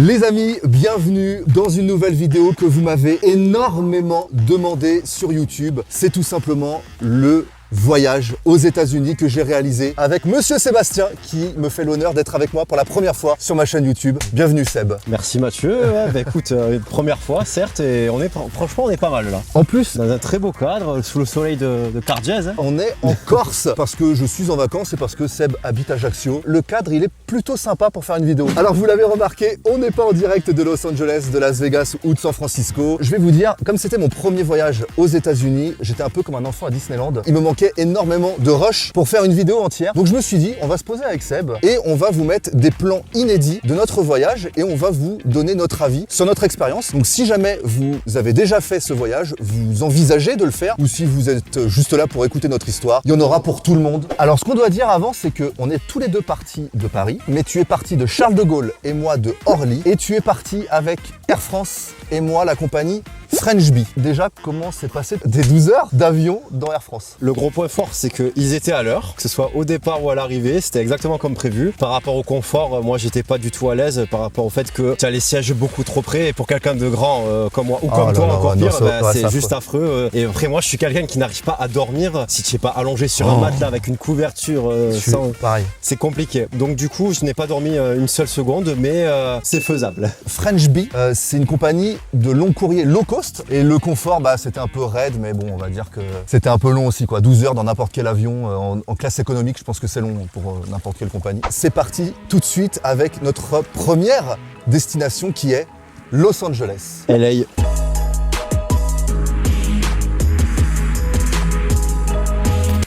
Les amis, bienvenue dans une nouvelle vidéo que vous m'avez énormément demandé sur YouTube. C'est tout simplement le voyage aux États-Unis que j'ai réalisé avec Monsieur Sébastien qui me fait l'honneur d'être avec moi pour la première fois sur ma chaîne YouTube. Bienvenue Seb. Merci Mathieu. Écoute, première fois certes et franchement on est pas mal là. En plus, dans un très beau cadre, sous le soleil de Cardiez. On est en Corse parce que je suis en vacances et parce que Seb habite Ajaccio. Le cadre il est plutôt sympa pour faire une vidéo. Alors vous l'avez remarqué, on n'est pas en direct de Los Angeles, de Las Vegas ou de San Francisco. Je vais vous dire, comme c'était mon premier voyage aux États-Unis, j'étais un peu comme un enfant à Disneyland. Il me manquait énormément de rush pour faire une vidéo entière. Donc je me suis dit, on va se poser avec Seb et on va vous mettre des plans inédits de notre voyage et on va vous donner notre avis sur notre expérience. Donc si jamais vous avez déjà fait ce voyage, vous envisagez de le faire ou si vous êtes juste là pour écouter notre histoire, il y en aura pour tout le monde. Alors ce qu'on doit dire avant, c'est qu'on est tous les deux partis de Paris, mais tu es parti de Charles de Gaulle et moi de Orly et tu es parti avec Air France et moi la compagnie French Bee. Déjà, comment s'est passé des 12 heures d'avion dans Air France? Le gros point fort, c'est qu'ils étaient à l'heure, que ce soit au départ ou à l'arrivée, c'était exactement comme prévu. Par rapport au confort, moi j'étais pas du tout à l'aise par rapport au fait que tu as les sièges beaucoup trop près et pour quelqu'un de grand comme moi ou comme toi encore pire, c'est juste affreux. Et après moi je suis quelqu'un qui n'arrive pas à dormir si tu n'es pas allongé sur un matelas avec une couverture pareil. C'est compliqué. Donc du coup je n'ai pas dormi une seule seconde, mais c'est faisable. French Bee, c'est une compagnie de long courrier low cost. Et le confort, c'était un peu raide, mais bon, on va dire que c'était un peu long aussi, quoi. 12 heures dans n'importe quel avion, en classe économique, je pense que c'est long pour n'importe quelle compagnie. C'est parti tout de suite avec notre première destination qui est Los Angeles. LA.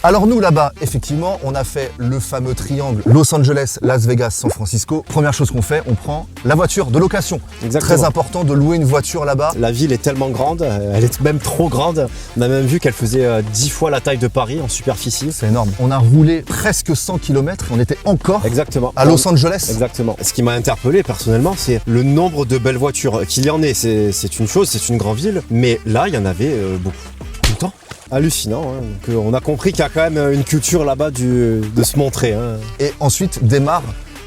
Alors nous là-bas, effectivement, on a fait le fameux triangle Los Angeles, Las Vegas, San Francisco. Première chose qu'on fait, on prend la voiture de location. Exactement. Très important de louer une voiture là-bas. La ville est tellement grande, elle est même trop grande. On a même vu qu'elle faisait 10 fois la taille de Paris en superficie. C'est énorme. On a roulé presque 100 km, on était encore Exactement. à Los Angeles. Exactement. Ce qui m'a interpellé personnellement, c'est le nombre de belles voitures qu'il y en ait. C'est une chose, c'est une grande ville, mais là, il y en avait beaucoup. Tout le temps. Hallucinant, hein. Donc, on a compris qu'il y a quand même une culture là-bas de se montrer. Hein. Et ensuite démarre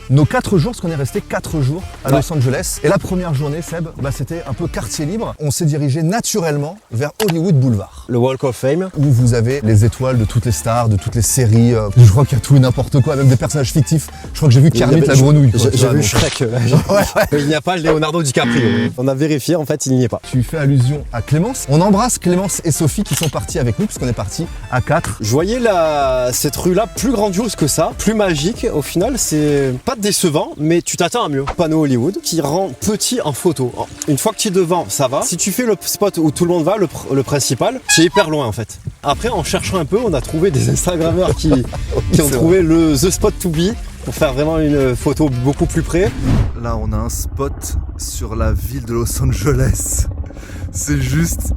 nos 4 jours, parce qu'on est resté 4 jours à Los Angeles. Et la première journée, Seb, c'était un peu quartier libre. On s'est dirigé naturellement vers Hollywood Boulevard. Le Walk of Fame. Où vous avez les étoiles de toutes les stars, de toutes les séries. Je crois qu'il y a tout et n'importe quoi, même des personnages fictifs. Je crois que j'ai vu Kermit la grenouille. J'ai vu Shrek. Il n'y a pas Leonardo DiCaprio. On a vérifié, en fait, il n'y est pas. Tu fais allusion à Clémence. On embrasse Clémence et Sophie qui sont partis avec nous, puisqu'on est partis à 4. Je voyais cette rue-là plus grandiose que ça, plus magique. Au final, c'est pas décevant, mais tu t'attends à mieux. Panneau Hollywood qui rend petit en photo. Une fois que tu es devant, ça va. Si tu fais le spot où tout le monde va, le principal, tu es hyper loin en fait. Après, en cherchant un peu, on a trouvé des Instagrammeurs qui ont trouvé le The Spot to Be pour faire vraiment une photo beaucoup plus près. Là, on a un spot sur la ville de Los Angeles. C'est juste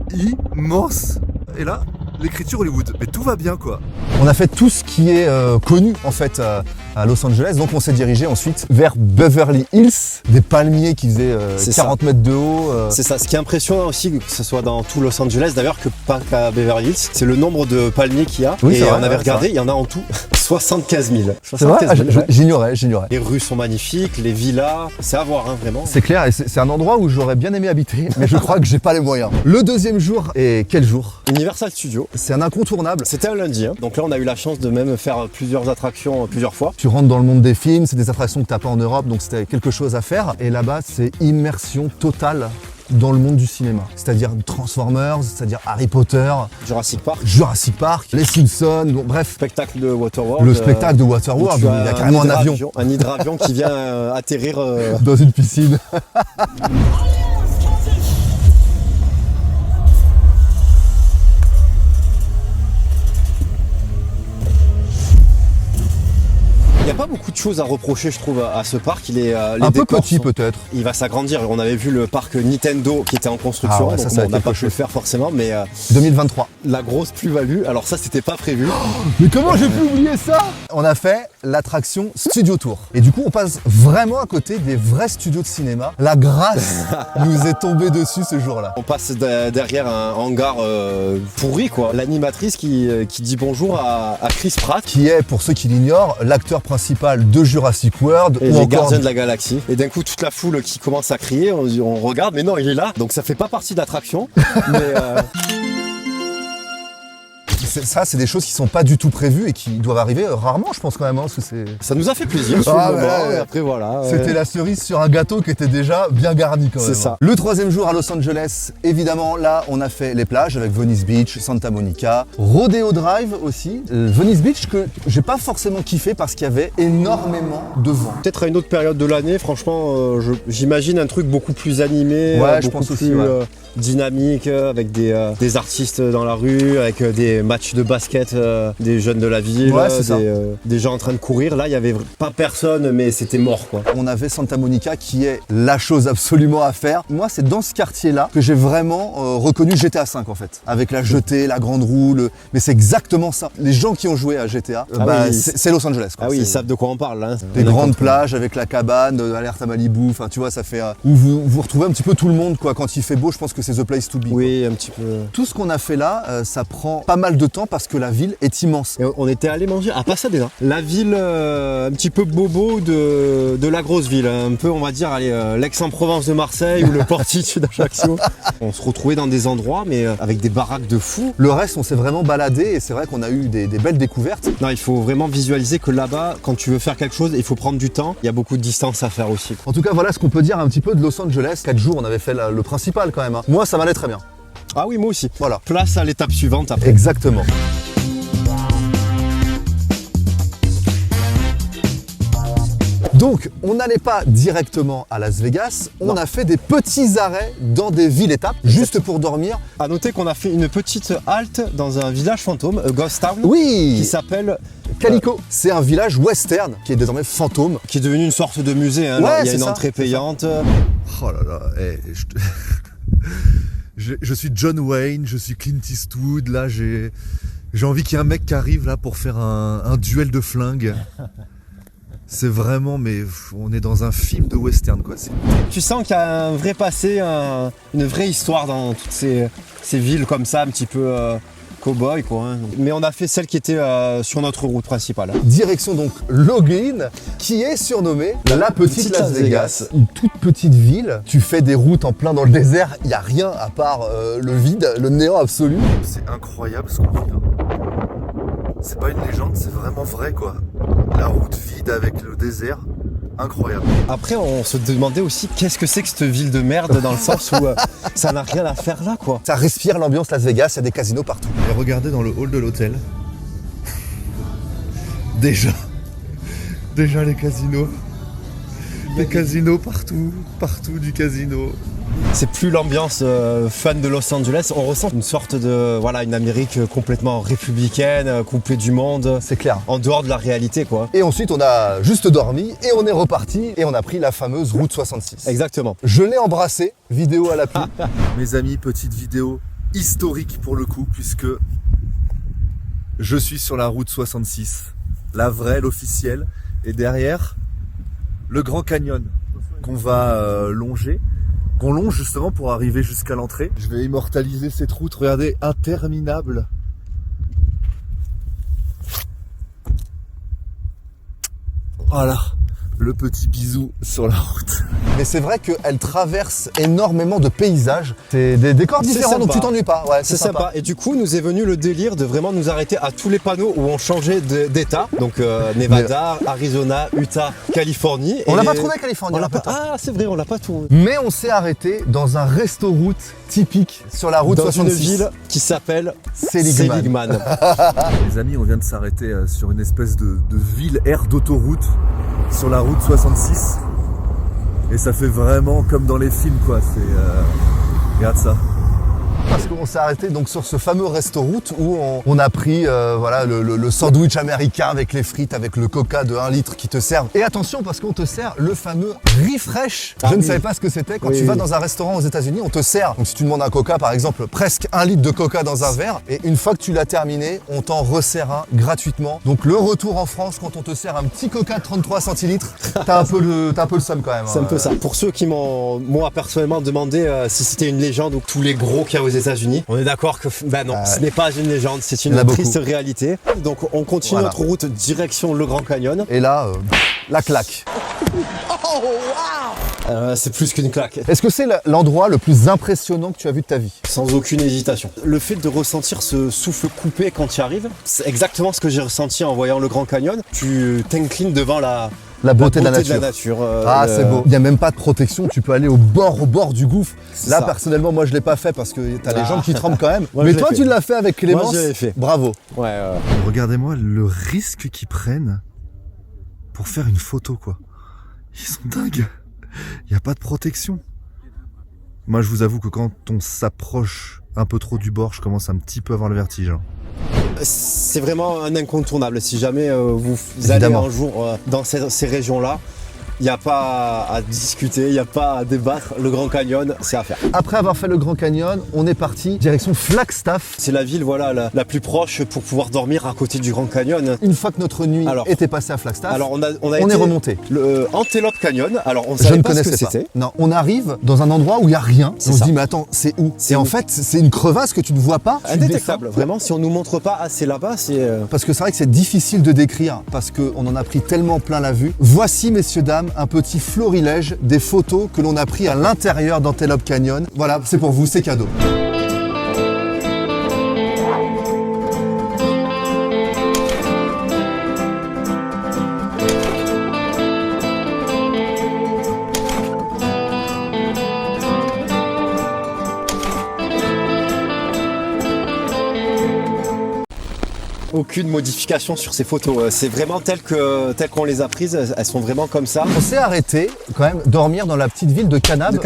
immense. Et là, l'écriture Hollywood. Mais tout va bien, quoi. On a fait tout ce qui est connu, en fait, à Los Angeles. Donc, on s'est dirigé ensuite vers Beverly Hills. Des palmiers qui faisaient 40 mètres de haut. C'est ça. Ce qui est impressionnant aussi, que ce soit dans tout Los Angeles, d'ailleurs, que pas qu'à Beverly Hills, c'est le nombre de palmiers qu'il y a. Oui, et vrai, on avait regardé, il y en a en tout 75 000. C'est vrai, j'ignorais. Les rues sont magnifiques, les villas, c'est à voir, hein, vraiment. C'est clair, et c'est un endroit où j'aurais bien aimé habiter, mais je crois que j'ai pas les moyens. Le deuxième jour, et quel jour? Universal Studios. C'est un incontournable. C'était un lundi, hein. Donc là on a eu la chance de même faire plusieurs attractions plusieurs fois. Tu rentres dans le monde des films, c'est des attractions que t'as pas en Europe, donc c'était quelque chose à faire. Et là-bas, c'est immersion totale dans le monde du cinéma. C'est-à-dire Transformers, c'est-à-dire Harry Potter, Jurassic Park, les Simpsons, donc bref. Spectacle de Waterworld. Le spectacle de Waterworld, où il y a carrément un avion. Un hydravion qui vient atterrir dans une piscine. Il n'y a pas beaucoup de choses à reprocher, je trouve, à ce parc. Il est un peu petit peut-être. Il va s'agrandir. On avait vu le parc Nintendo qui était en construction. Ah ouais, donc on n'a pas pu le faire forcément, mais 2023. La grosse plus-value. Alors ça, c'était pas prévu. Mais comment j'ai pu oublier ça? On a fait l'attraction Studio Tour. Et du coup, on passe vraiment à côté des vrais studios de cinéma. La grâce nous est tombée dessus ce jour-là. On passe derrière un hangar pourri, quoi. L'animatrice qui dit bonjour à Chris Pratt. Qui est, pour ceux qui l'ignorent, l'acteur principal principal de Jurassic World. Et ou les encore gardiens de la galaxie. Et d'un coup, toute la foule qui commence à crier, on regarde, mais non, il est là. Donc ça fait pas partie de l'attraction. Mais ça, c'est des choses qui sont pas du tout prévues et qui doivent arriver rarement, je pense quand même. Hein, parce que ça nous a fait plaisir sur le moment. Et après, voilà. C'était la cerise sur un gâteau qui était déjà bien garni quand même. C'est ça. Le troisième jour à Los Angeles, évidemment, là, on a fait les plages avec Venice Beach, Santa Monica, Rodeo Drive aussi. Venice Beach que j'ai pas forcément kiffé parce qu'il y avait énormément de vent. Peut-être à une autre période de l'année, franchement, j'imagine un truc beaucoup plus animé, Ouais, je beaucoup pense plus aussi, ouais. dynamique, avec des artistes dans la rue, avec des matchs de basket des jeunes de la ville, Ouais, c'est ça. des gens en train de courir. Là, il y avait pas personne, mais c'était mort, quoi. On avait Santa Monica qui est la chose absolument à faire. Moi, c'est dans ce quartier-là que j'ai vraiment reconnu GTA V en fait. Avec la jetée, la grande roue, mais c'est exactement ça. Les gens qui ont joué à GTA, oui, c'est Los Angeles. Quoi. Ah oui, C'est ils savent de quoi on parle. Hein. des grandes plages avec la cabane, alerte à Malibu, enfin tu vois, ça fait où vous retrouvez un petit peu tout le monde quoi. Quand il fait beau, je pense que c'est the place to be. Oui, un petit peu. Tout ce qu'on a fait là, ça prend pas mal de temps parce que la ville est immense. Et on était allé manger à Pasadena, la ville un petit peu bobo de la grosse ville, un peu on va dire l'Aix-en-Provence de Marseille ou le Portici d'Ajaccio. On se retrouvait dans des endroits mais avec des baraques de fous. Le reste, on s'est vraiment baladé et c'est vrai qu'on a eu des belles découvertes. Non, il faut vraiment visualiser que là-bas, quand tu veux faire quelque chose, il faut prendre du temps. Il y a beaucoup de distance à faire aussi. En tout cas, voilà ce qu'on peut dire un petit peu de Los Angeles. 4 jours, on avait fait le principal quand même. Hein. Moi, ça m'allait très bien. Ah oui, moi aussi. Voilà. Place à l'étape suivante après. Exactement. Donc, on n'allait pas directement à Las Vegas, on Non. a fait des petits arrêts dans des villes-étapes, juste pour dormir. À noter qu'on a fait une petite halte dans un village fantôme, Ghost Town, qui Oui, s'appelle Calico. C'est un village western qui est désormais fantôme. qui est devenu une sorte de musée. Hein. Ouais, Alors, il y a c'est une ça, entrée c'est ça. payante. Oh là là, je suis John Wayne, je suis Clint Eastwood, là j'ai envie qu'il y ait un mec qui arrive là pour faire un duel de flingue. C'est vraiment, mais on est dans un film de western quoi. Tu sens qu'il y a un vrai passé, une vraie histoire dans toutes ces villes comme ça, un petit peu cow-boy quoi. Hein. Mais on a fait celle qui était sur notre route principale. Direction donc Logan, qui est surnommée la petite Las Las Vegas. Vegas. Une toute petite ville. Tu fais des routes en plein dans le désert, il n'y a rien à part le vide, le néant absolu. C'est incroyable ce qu'on vit. Hein. C'est pas une légende, c'est vraiment vrai quoi. La route vide avec le désert, incroyable. Après, on se demandait aussi qu'est-ce que c'est que cette ville de merde dans le sens où ça n'a rien à faire là quoi. Ça respire l'ambiance Las Vegas, il y a des casinos partout. Et regardez dans le hall de l'hôtel. Déjà les casinos. Les casinos partout du casino. C'est plus l'ambiance fan de Los Angeles. On ressent une sorte de une Amérique complètement républicaine, coupée du monde, C'est clair. en dehors de la réalité quoi. Et ensuite, on a juste dormi et on est reparti et on a pris la fameuse route 66. Exactement. Je l'ai embrassé, vidéo à l'appui. Mes amis, petite vidéo historique pour le coup, puisque je suis sur la route 66, la vraie, l'officielle, et derrière, le Grand Canyon qu'on va longer, qu'on longe justement pour arriver jusqu'à l'entrée. Je vais immortaliser cette route, regardez, interminable. Voilà, le petit bisou sur la route. Mais c'est vrai qu'elle traverse énormément de paysages. C'est des décors C'est différents, donc sympa. tu t'ennuies pas. Ouais, C'est sympa. Et du coup, nous est venu le délire de vraiment nous arrêter à tous les panneaux où on changeait d'état. Donc Nevada, Arizona, Utah, Californie. On Et l'a les- pas trouvé Californie. On l'a hein, pas... putain. Ah, c'est vrai, on l'a pas trouvé. Mais on s'est arrêté dans un resto-route typique sur la route Dans 66. une ville qui s'appelle Seligman. Seligman. Les amis, on vient de s'arrêter sur une espèce de ville aire d'autoroute sur la route 66. Et ça fait vraiment comme dans les films quoi, regarde ça. Parce qu'on s'est arrêté donc sur ce fameux resto-route où on a pris le sandwich américain avec les frites, avec le coca de 1 litre qui te servent. Et attention parce qu'on te sert le fameux refresh. Ah Je ne oui. savais pas ce que c'était. Quand Oui, tu vas oui. dans un restaurant aux États-Unis, on te sert. Donc si tu demandes un coca par exemple, presque 1 litre de coca dans un verre. Et une fois que tu l'as terminé, on t'en resserre un gratuitement. Donc le retour en France, quand on te sert un petit coca de 33 centilitres, t'as un peu le seum quand même. C'est un peu ça. Pour ceux qui m'ont, moi personnellement, demandé si c'était une légende ou tous les gros qu'il y a aux États-Unis. On est d'accord que non, ce n'est pas une légende, c'est une triste réalité. Donc on continue notre route direction le Grand Canyon. Et là, la claque. C'est plus qu'une claque. Est-ce que c'est l'endroit le plus impressionnant que tu as vu de ta vie? Sans aucune hésitation. Le fait de ressentir ce souffle coupé quand tu y arrives, c'est exactement ce que j'ai ressenti en voyant le Grand Canyon. Tu t'inclines devant la beauté de la nature. C'est beau. Il n'y a même pas de protection, tu peux aller au bord du gouffre. Là, personnellement, moi, je ne l'ai pas fait parce que tu as les jambes qui tremblent quand même. Mais toi, tu l'as fait avec Clémence. Moi, je l'ai fait. Bravo. Regardez-moi le risque qu'ils prennent pour faire une photo, quoi. Ils sont dingues. Il n'y a pas de protection. Moi, je vous avoue que quand on s'approche un peu trop du bord, je commence un petit peu à avoir le vertige. C'est vraiment un incontournable. Si jamais vous allez un jour dans ces régions-là, il n'y a pas à discuter, il n'y a pas à débattre. Le Grand Canyon, c'est à faire. Après avoir fait le Grand Canyon, on est parti direction Flagstaff. C'est la ville la plus proche pour pouvoir dormir à côté du Grand Canyon. Une fois que notre nuit était passée à Flagstaff, on est remonté. Le Antelope Canyon, alors on savait pas ce que c'était. Non, on arrive dans un endroit où il n'y a rien. On se dit mais attends, c'est où? Et en fait, c'est une crevasse que tu ne vois pas. Indétectable, vraiment, si on nous montre pas assez là-bas, c'est... Parce que c'est vrai que c'est difficile de décrire, parce qu'on en a pris tellement plein la vue. Voici, messieurs, dames, un petit florilège des photos que l'on a pris à l'intérieur d'Antelope Canyon. Voilà, c'est pour vous, c'est cadeau. Aucune modification sur ces photos. C'est vraiment tel qu'on les a prises. Elles sont vraiment comme ça. On s'est arrêté quand même dormir dans la petite ville de Kanab.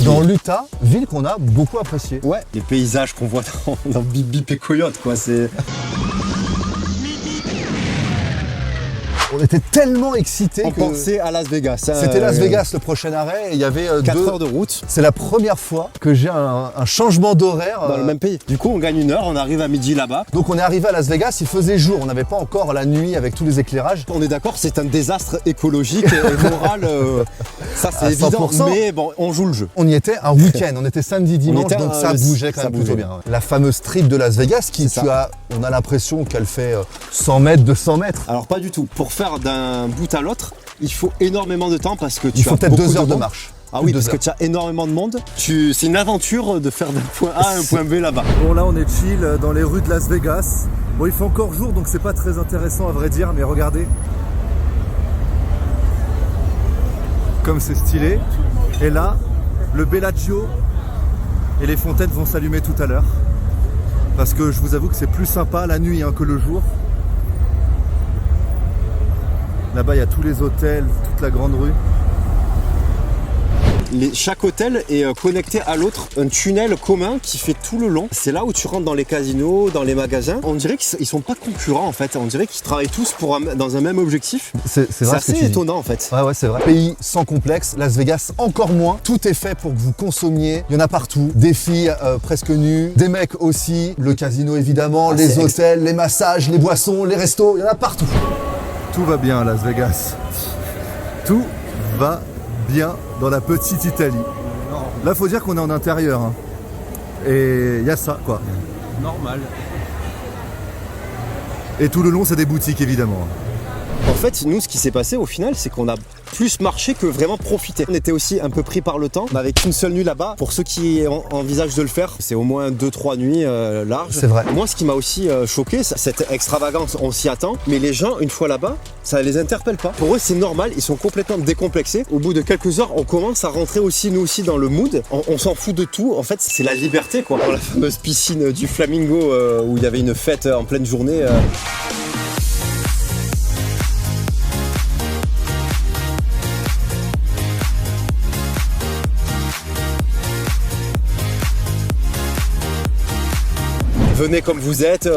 Dans l'Utah, ville qu'on a beaucoup appréciée. Ouais. Les paysages qu'on voit dans Bip Bip et Coyote, quoi. C'est... On était tellement excités on pensait à Las Vegas. C'était Las Vegas le prochain arrêt et il y avait 4 heures de route. C'est la première fois que j'ai un changement d'horaire. Dans le même pays. Du coup, on gagne 1 heure, on arrive à midi là-bas. Donc on est arrivé à Las Vegas, il faisait jour, on n'avait pas encore la nuit avec tous les éclairages. On est d'accord, c'est un désastre écologique et moral. Ça, c'est évident, mais bon, on joue le jeu. On y était un week-end, on était samedi, dimanche, donc ça bougeait quand même plutôt bien. La fameuse strip de Las Vegas on a l'impression qu'elle fait 100 mètres, 200 mètres. Alors pas du tout. Pour faire d'un bout à l'autre, il faut énormément de temps parce que il faut peut-être 2 heures de marche. Ah oui, parce que tu as énormément de monde. C'est une aventure de faire d'un point A à un point B là-bas. Bon, là on est chill dans les rues de Las Vegas. Bon, il fait encore jour donc c'est pas très intéressant à vrai dire, mais regardez. Comme c'est stylé. Et là, le Bellagio et les fontaines vont s'allumer tout à l'heure. Parce que je vous avoue que c'est plus sympa la nuit que le jour. Là-bas, il y a tous les hôtels, toute la grande rue. Chaque hôtel est connecté à l'autre, un tunnel commun qui fait tout le long. C'est là où tu rentres dans les casinos, dans les magasins. On dirait qu'ils sont pas concurrents en fait. On dirait qu'ils travaillent tous dans un même objectif. C'est assez étonnant en fait. Ouais, c'est vrai. Pays sans complexe, Las Vegas encore moins. Tout est fait pour que vous consommiez. Il y en a partout. Des filles presque nues, des mecs aussi. Le casino évidemment, les hôtels, les massages, les boissons, les restos. Il y en a partout. Tout va bien à Las Vegas. Tout va bien dans la petite Italie. Là, faut dire qu'on est en intérieur. Et il y a ça, quoi. Normal. Et tout le long, c'est des boutiques, évidemment. En fait, nous, ce qui s'est passé au final, c'est qu'on a plus marché que vraiment profité. On était aussi un peu pris par le temps. On n'avait qu'une seule nuit là-bas. Pour ceux qui envisagent de le faire, c'est au moins 2-3 nuits larges. C'est vrai. Moi, ce qui m'a aussi choqué, cette extravagance, on s'y attend. Mais les gens, une fois là-bas, ça les interpelle pas. Pour eux, c'est normal. Ils sont complètement décomplexés. Au bout de quelques heures, on commence à rentrer aussi, nous aussi, dans le mood. On s'en fout de tout. En fait, c'est la liberté, quoi. Dans la fameuse piscine du Flamingo où il y avait une fête en pleine journée. Venez comme vous êtes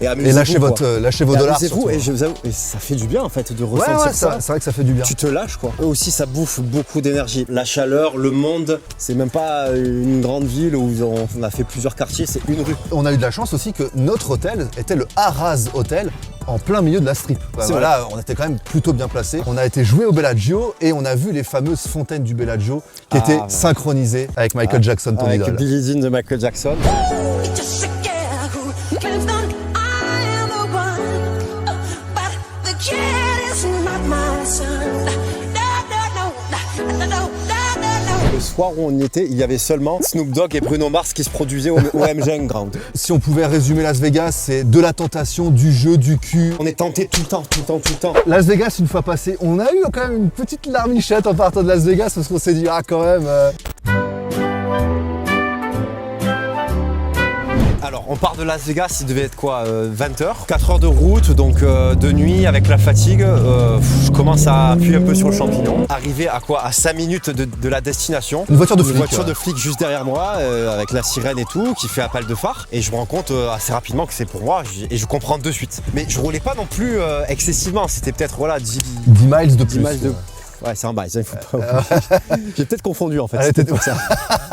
et amusez-vous. Et lâchez vos dollars. Amusez-vous et je vous avoue, ça fait du bien en fait de ressentir ça. C'est vrai que ça fait du bien. Tu te lâches quoi. Eux aussi ça bouffe beaucoup d'énergie. La chaleur, le monde, c'est même pas une grande ville où on a fait plusieurs quartiers, c'est une rue. On a eu de la chance aussi que notre hôtel était le Harrah's Hotel en plein milieu de la strip. Voilà, on était quand même plutôt bien placés. On a été joué au Bellagio et on a vu les fameuses fontaines du Bellagio qui étaient synchronisées avec Michael Jackson, ton idole. Avec Billie Jean de Michael Jackson. Le soir où on y était, il y avait seulement Snoop Dogg et Bruno Mars qui se produisaient au MGM Grand. Si on pouvait résumer Las Vegas, c'est de la tentation, du jeu, du cul. On est tenté tout le temps. Las Vegas, une fois passé, on a eu quand même une petite larmichette en partant de Las Vegas parce qu'on s'est dit, ah quand même... Alors, on part de Las Vegas, il devait être quoi, 20h, 4 heures de route, donc de nuit avec la fatigue, je commence à appuyer un peu sur le champignon. Arrivé à quoi, à 5 minutes de la destination. Une voiture de flic. Une voiture de flic juste derrière moi, avec la sirène et tout, qui fait appel de phare. Et je me rends compte assez rapidement que c'est pour moi, et je comprends de suite. Mais je roulais pas non plus excessivement, c'était peut-être voilà, 10 miles de plus. Ouais, c'est un bail, ça il faut pas. J'ai peut-être confondu en fait.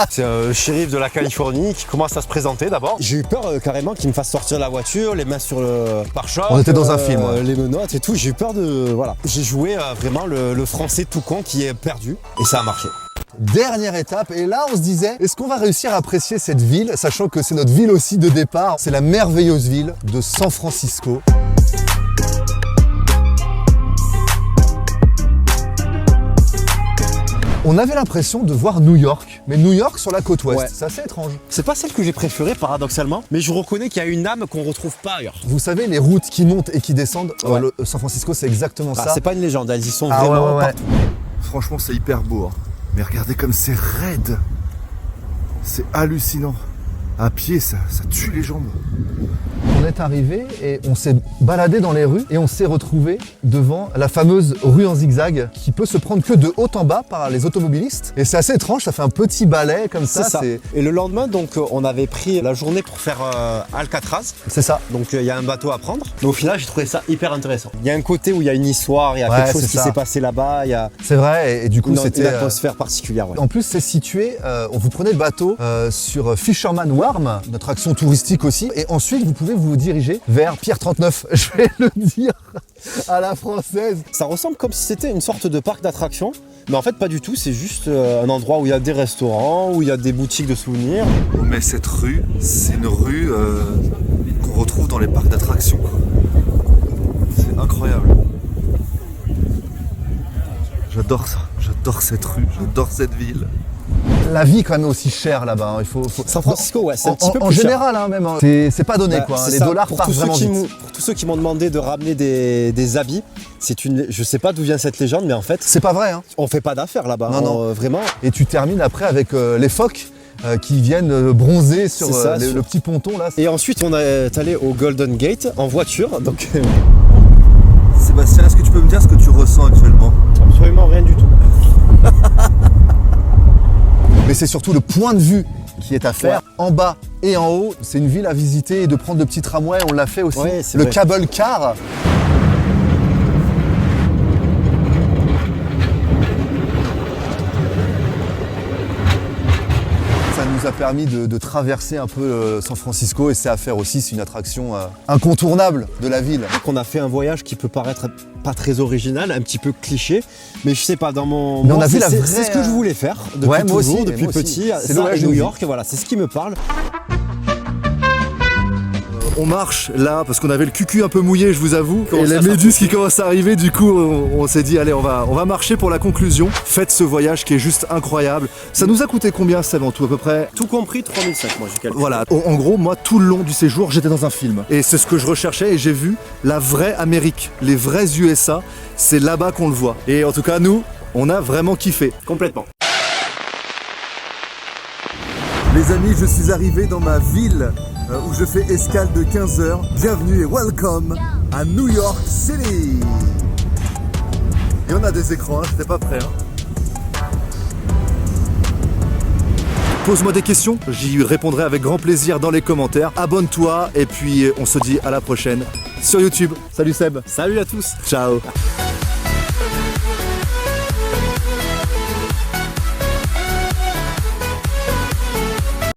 C'est un shérif de la Californie qui commence à se présenter d'abord. J'ai eu peur carrément qu'il me fasse sortir la voiture, les mains sur le pare-choc. On était dans un film. Ouais. Les menottes et tout. J'ai eu peur de. Voilà. J'ai joué vraiment le français tout con qui est perdu et ça a marché. Dernière étape, et là on se disait, est-ce qu'on va réussir à apprécier cette ville, sachant que c'est notre ville aussi de départ. C'est la merveilleuse ville de San Francisco. On avait l'impression de voir New York, mais New York sur la côte ouest. Ouais. C'est assez étrange. C'est pas celle que j'ai préférée paradoxalement, mais je reconnais qu'il y a une âme qu'on retrouve pas ailleurs. Vous savez, les routes qui montent et qui descendent, San Francisco, c'est exactement ça. C'est pas une légende, elles y sont vraiment partout. Franchement, c'est hyper beau. Hein. Mais regardez comme c'est raide. C'est hallucinant. À pied, ça tue les jambes. On est arrivé et on s'est baladé dans les rues et on s'est retrouvé devant la fameuse rue en zigzag qui peut se prendre que de haut en bas par les automobilistes. Et c'est assez étrange, ça fait un petit balai comme ça. Et le lendemain, donc, on avait pris la journée pour faire Alcatraz. C'est ça. Donc il y a un bateau à prendre. Mais au final, j'ai trouvé ça hyper intéressant. Il y a un côté où il y a une histoire, il y a quelque chose qui s'est passé là-bas. C'est vrai, et du coup c'était une atmosphère particulière. Ouais. En plus, c'est situé, vous prenez le bateau sur Fisherman Wharf, notre action touristique aussi, et ensuite vous pouvez vous diriger vers Pier 39, je vais le dire à la française. Ça ressemble comme si c'était une sorte de parc d'attractions, mais en fait pas du tout, c'est juste un endroit où il y a des restaurants, où il y a des boutiques de souvenirs. Mais cette rue, c'est une rue qu'on retrouve dans les parcs d'attractions. C'est incroyable. J'adore ça, j'adore cette rue, j'adore cette ville. La vie quand même aussi chère là-bas. Hein. Il faut... San Francisco, ouais, c'est un petit peu plus en général, hein, même. Hein. C'est pas donné quoi. Les dollars partent vraiment vite. Pour tous ceux qui m'ont demandé de ramener des habits, je sais pas d'où vient cette légende, mais en fait, c'est pas vrai. Hein. On fait pas d'affaires là-bas. Non. Vraiment. Et tu termines après avec les phoques. Qui viennent bronzer sur le petit ponton là. Et ensuite on est allé au Golden Gate en voiture. Donc... Sébastien, est-ce que tu peux me dire ce que tu ressens actuellement? Absolument rien du tout. Mais c'est surtout le point de vue qui est à faire, en bas et en haut. C'est une ville à visiter et de prendre le petit tramway, on l'a fait aussi. Le cable car. Ça nous a permis de traverser un peu San Francisco et c'est à faire aussi, c'est une attraction incontournable de la ville. On a fait un voyage qui peut paraître pas très original, un petit peu cliché, mais je sais pas, dans mon... Mais on a vu la vraie... C'est ce que je voulais faire depuis toujours, depuis petit, c'est ça et New York, voilà, c'est ce qui me parle. On marche là parce qu'on avait le cucu un peu mouillé, je vous avoue, et les méduses qui commencent à arriver, du coup on s'est dit allez on va marcher pour la conclusion. Faites ce voyage qui est juste incroyable. Ça nous a coûté combien Seb en tout à peu près? Tout compris 3005 moi j'ai calculé. Voilà, en gros moi tout le long du séjour j'étais dans un film et c'est ce que je recherchais et j'ai vu la vraie Amérique, les vrais USA, c'est là-bas qu'on le voit. Et en tout cas nous, on a vraiment kiffé. Complètement. Les amis, je suis arrivé dans ma ville où je fais escale de 15 heures. Bienvenue et welcome à New York City. Et on a des écrans, hein, j'étais pas prêt. Hein. Pose-moi des questions, j'y répondrai avec grand plaisir dans les commentaires. Abonne-toi et puis on se dit à la prochaine sur YouTube. Salut Seb. Salut à tous. Ciao.